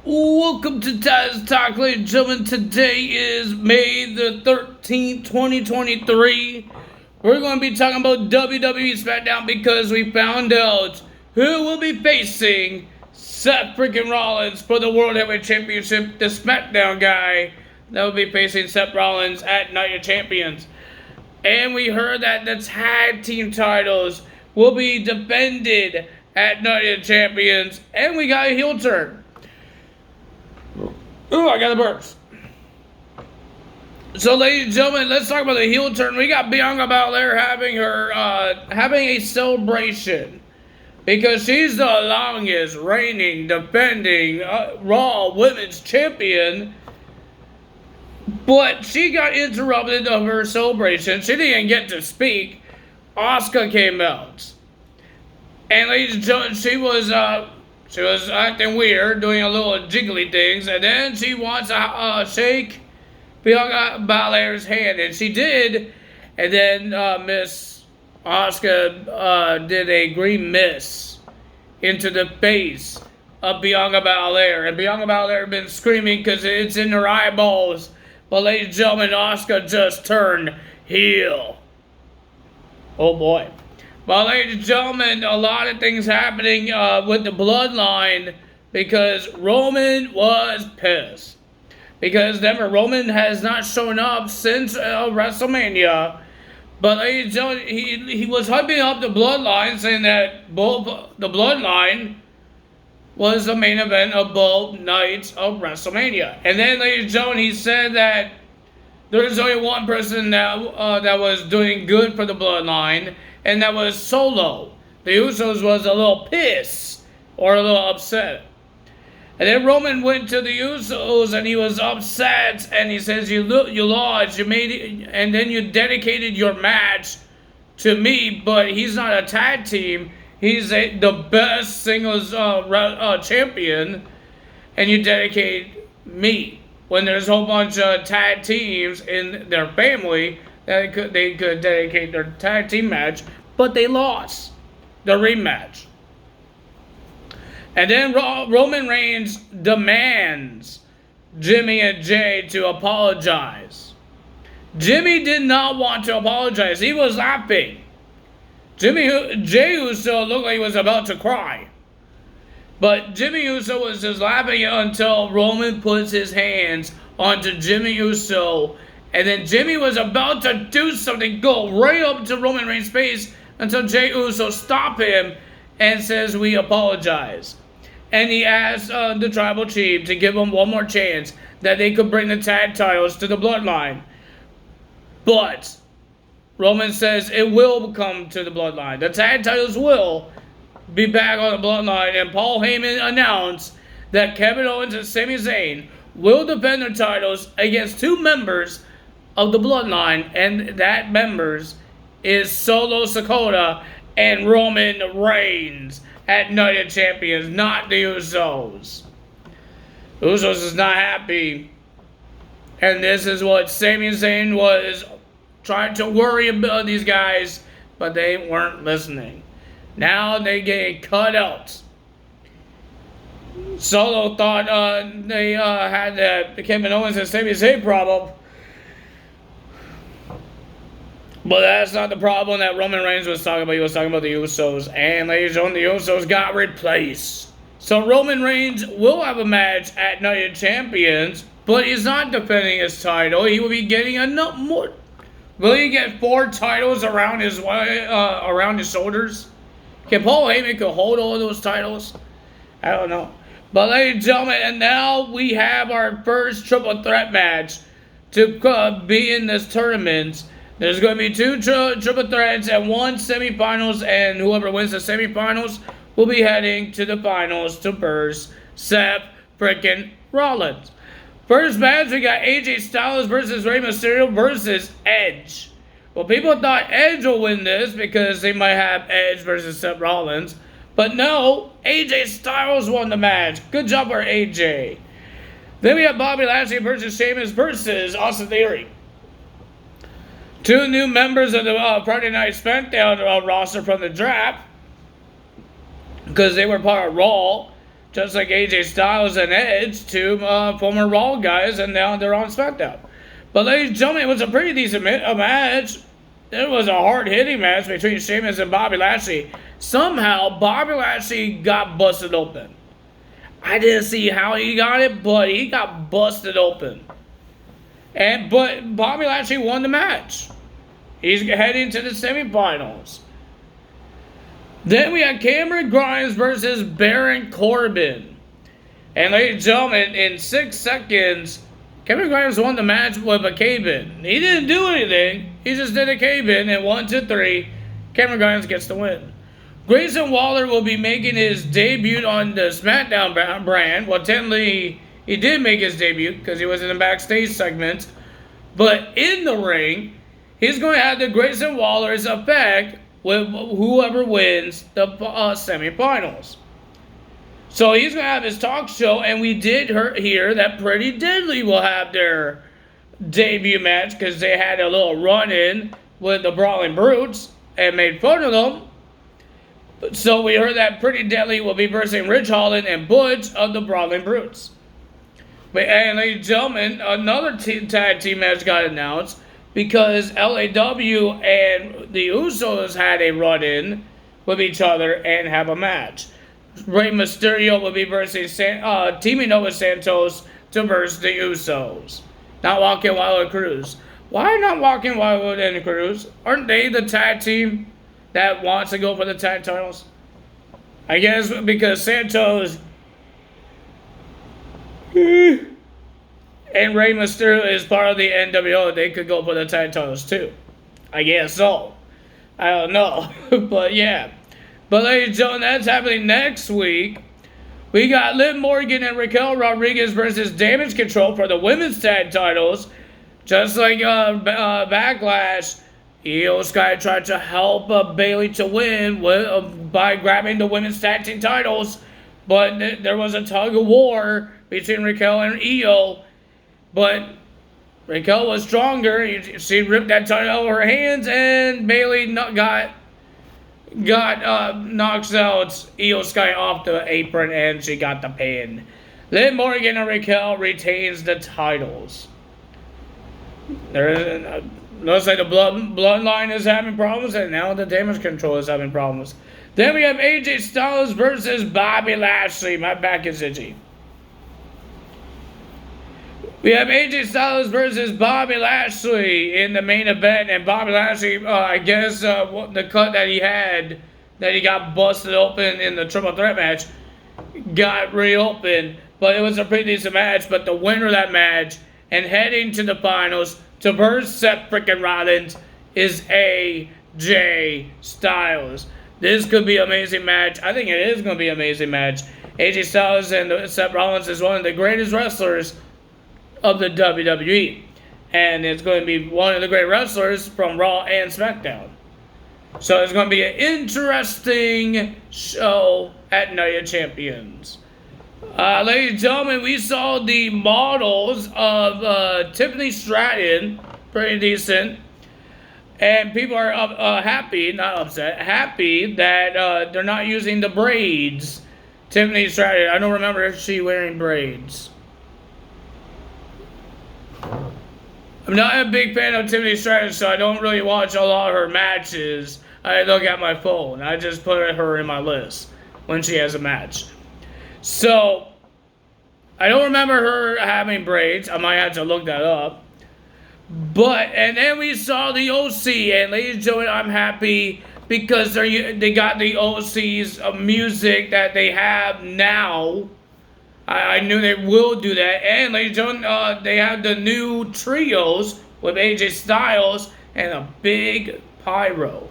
Welcome to Taz Talk, ladies and gentlemen. Today is May the 13th, 2023. We're going to be talking about WWE Smackdown because we found out who will be facing Seth freaking Rollins for the World Heavyweight Championship. The Smackdown guy that will be facing Seth Rollins at Night of Champions. And we heard that the tag team titles will be defended at Night of Champions. And we got a heel turn. Ooh, I got the burps. So, ladies and gentlemen, let's talk about the heel turn. We got Bianca Belair having a celebration because she's the longest reigning, defending Raw Women's Champion. But she got interrupted of her celebration. She didn't get to speak. Asuka came out, and ladies and gentlemen, she was acting weird, doing a little jiggly things, and then she wants to shake Bianca Belair's hand, and she did, and then Miss Asuka did a green miss into the face of Bianca Belair, and Bianca Belair had been screaming because it's in her eyeballs, but ladies and gentlemen, Asuka just turned heel. Oh boy. Well, ladies and gentlemen, a lot of things happening with the bloodline because Roman was pissed. Because Roman has not shown up since WrestleMania. But ladies and gentlemen, he was hyping up the bloodline, saying that both the bloodline was the main event of both nights of WrestleMania. And then, ladies and gentlemen, he said that there's only one person that was doing good for the bloodline, and that was Solo. The Usos was a little pissed or a little upset. And then Roman went to the Usos and he was upset and he says, you lost, you made it, and then you dedicated your match to me, but he's not a tag team. He's the best singles champion, and you dedicate me. When there's a whole bunch of tag teams in their family, that they could dedicate their tag team match, but they lost the rematch. And then Roman Reigns demands Jimmy and Jay to apologize. Jimmy did not want to apologize. He was laughing. Jay Uso looked like he was about to cry. But Jimmy Uso was just laughing until Roman puts his hands onto Jimmy Uso. And then Jimmy was about to do something, go right up to Roman Reigns' face until Jey Uso stopped him and says, we apologize. And he asked the Tribal Chief to give him one more chance that they could bring the tag titles to the bloodline. But Roman says it will come to the bloodline. The tag titles will be back on the bloodline, and Paul Heyman announced that Kevin Owens and Sami Zayn will defend their titles against two members of the bloodline, and that members is Solo Sikoa and Roman Reigns at Night of Champions, not the Usos. Usos is not happy, and this is what Sami Zayn was trying to worry about these guys, but they weren't listening. Now they get cut out. Solo thought they had the Kevin Owens and Sami Zayn problem. But that's not the problem that Roman Reigns was talking about. He was talking about the Usos. And ladies and gentlemen, the Usos got replaced. So Roman Reigns will have a match at Night of Champions, but he's not defending his title. He will be getting enough more. Will he get 4 titles around his shoulders? Can Paul Heyman hold all of those titles? I don't know. But ladies and gentlemen, and now we have our first triple threat match to be in this tournament. There's going to be 2 triple threats and 1 semifinals, and whoever wins the semifinals will be heading to the finals to verse Seth freaking Rollins. First match, we got AJ Styles versus Rey Mysterio versus Edge. Well, people thought Edge will win this because they might have Edge versus Seth Rollins. But no, AJ Styles won the match. Good job for AJ. Then we have Bobby Lashley versus Sheamus versus Austin Theory. 2 new members of the Friday Night Smackdown roster from the draft, because they were part of Raw. just like AJ Styles and Edge, two former Raw guys, and now they're on SmackDown. But ladies and gentlemen, it was a pretty decent match. It was a hard-hitting match between Sheamus and Bobby Lashley. Somehow, Bobby Lashley got busted open. I didn't see how he got it, but he got busted open. But Bobby Lashley won the match. He's heading to the semifinals. Then we had Cameron Grimes versus Baron Corbin. And ladies and gentlemen, in 6 seconds, Cameron Grimes won the match with a cave-in. He didn't do anything. He just did a cave-in, and 1, 2, 3, Cameron Grimes gets the win. Grayson Waller will be making his debut on the SmackDown brand. Well, technically, he did make his debut because he was in the backstage segment. But in the ring, he's going to have the Grayson Waller's effect with whoever wins the semifinals. So he's going to have his talk show, and we did hear that Pretty Deadly will have their debut match because they had a little run-in with the Brawling Brutes and made fun of them. So we heard that Pretty Deadly will be versing Ridge Holland and Butch of the Brawling Brutes. And ladies and gentlemen, another tag team match got announced because LAW and the Usos had a run-in with each other and have a match. Rey Mysterio will be teaming up with Santos to verse the Usos. Not Joaquin Wilder and Cruz. Why not Joaquin Wilder and Cruz? Aren't they the tag team that wants to go for the tag titles? I guess because Santos and Rey Mysterio is part of the NWO, they could go for the tag titles too. I guess so. I don't know. But yeah. But ladies and gentlemen, that's happening next week. We got Liv Morgan and Raquel Rodriguez versus Damage Control for the women's tag titles. Just like Backlash, Io Sky tried to help Bayley to win by grabbing the women's tag team titles. But there was a tug of war between Raquel and Io. But Raquel was stronger. She ripped that title out of her hands, and Bayley knocks out Io Sky off the apron, and she got the pin. Liv Morgan and Raquel retains the titles. Looks like the bloodline is having problems, and now the Damage Control is having problems. Then we have AJ Styles versus Bobby Lashley. My back is itchy. We have AJ Styles versus Bobby Lashley in the main event, and Bobby Lashley, I guess the cut that he had, that he got busted open in the triple threat match, got reopened. But it was a pretty decent match. But the winner of that match and heading to the finals to verse Seth freaking Rollins is AJ Styles. This could be an amazing match. I think it is going to be an amazing match. AJ Styles and Seth Rollins is one of the greatest wrestlers of the WWE, and it's going to be one of the great wrestlers from Raw and SmackDown. So it's going to be an interesting show at Night of Champions. Ladies and gentlemen, we saw the models of Tiffany Stratton, pretty decent, and people are happy, not upset, happy that they're not using the braids. Tiffany Stratton, I don't remember if she wearing braids. I'm not a big fan of Tiffany Stratton, so I don't really watch a lot of her matches. I look at my phone. I just put her in my list when she has a match. So, I don't remember her having braids. I might have to look that up. And then we saw the OC, and ladies and gentlemen, I'm happy because they got the OC's music that they have now. I knew they will do that. And ladies and gentlemen, they have the new trios with AJ Styles and a big pyro.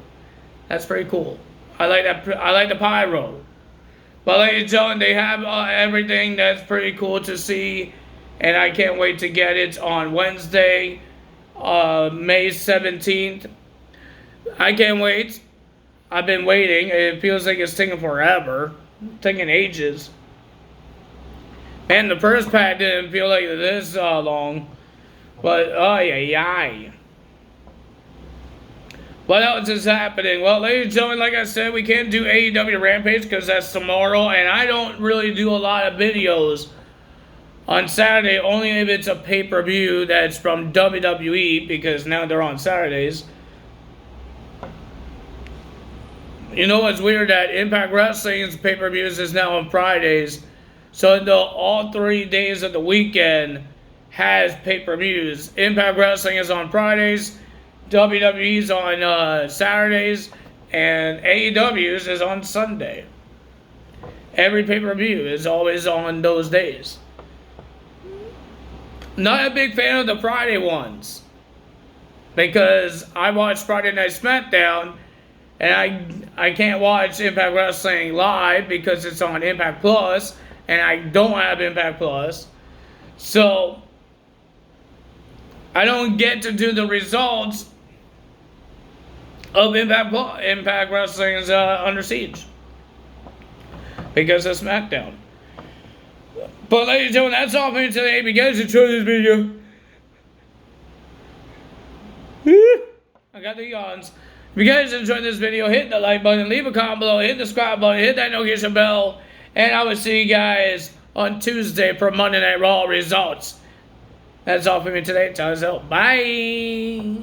That's pretty cool. I like that. I like the pyro. But ladies and gentlemen, they have everything that's pretty cool to see, and I can't wait to get it on Wednesday, May 17th. I can't wait. I've been waiting. It feels like it's taking forever. Taking ages. Man, the first pack didn't feel like this long. But, What else is happening? Well, ladies and gentlemen, like I said, we can't do AEW Rampage because that's tomorrow, and I don't really do a lot of videos on Saturday, only if it's a pay-per-view that's from WWE, because now they're on Saturdays. You know what's weird? That Impact Wrestling's pay-per-views is now on Fridays, so all 3 days of the weekend has pay-per-views. Impact Wrestling is on Fridays, WWE's on Saturdays, and AEW's is on Sunday. Every pay-per-view is always on those days. Not a big fan of the Friday ones, because I watch Friday Night Smackdown, and I can't watch Impact Wrestling live because it's on Impact Plus, and I don't have Impact Plus. So I don't get to do the results of Impact Wrestling's Under Siege because of SmackDown. But ladies and gentlemen, that's all for me today. If you guys enjoyed this video, I got the yawns. If you guys enjoyed this video, hit the like button, leave a comment below, hit the subscribe button, hit that notification bell, and I will see you guys on Tuesday for Monday Night Raw results. That's all for me today. Bye.